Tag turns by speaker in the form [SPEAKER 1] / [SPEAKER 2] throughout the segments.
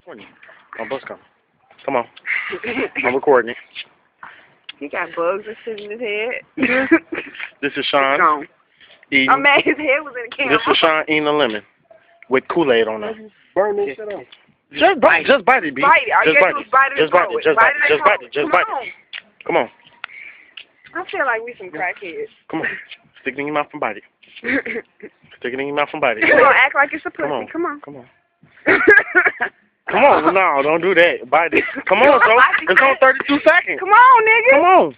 [SPEAKER 1] California. My bus coming. Come on. I'm recording it.
[SPEAKER 2] He got bugs and shit in his head.
[SPEAKER 1] This is Sean. Eating.
[SPEAKER 2] I'm mad his head was in the camera.
[SPEAKER 1] This is Sean eating a lemon with Kool-Aid on it.
[SPEAKER 3] Burn this shit off.
[SPEAKER 1] Just bite it, B.
[SPEAKER 2] Bite it. All you gotta do is bite it.
[SPEAKER 1] Just bite it. Just bite it. Just bite it. Just bite it. Come on.
[SPEAKER 2] I feel like we some crackheads.
[SPEAKER 1] Come on. Stick it in your mouth and bite it. Stick it in your mouth and bite it.
[SPEAKER 2] You're gonna act like it's a pussy. Come on.
[SPEAKER 1] Come on. Come on. No, don't do that. Bite it. Come on, bro. It's on 32 seconds.
[SPEAKER 2] Come on, nigga.
[SPEAKER 1] Come on.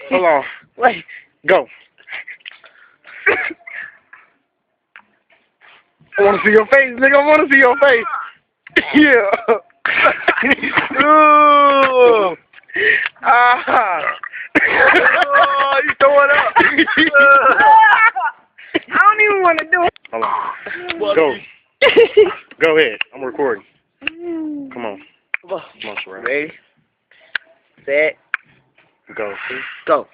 [SPEAKER 1] Hold on.
[SPEAKER 2] Wait.
[SPEAKER 1] Go. I want to see your face, nigga. I want to see your face. Yeah. Ooh. Ah. Oh, you throwing up.
[SPEAKER 2] I don't even want to do it.
[SPEAKER 1] Hold on. Go. Go ahead. I'm recording. Come on. Come on, Sherelle.
[SPEAKER 3] Ready? Set.
[SPEAKER 1] Go.
[SPEAKER 3] Go.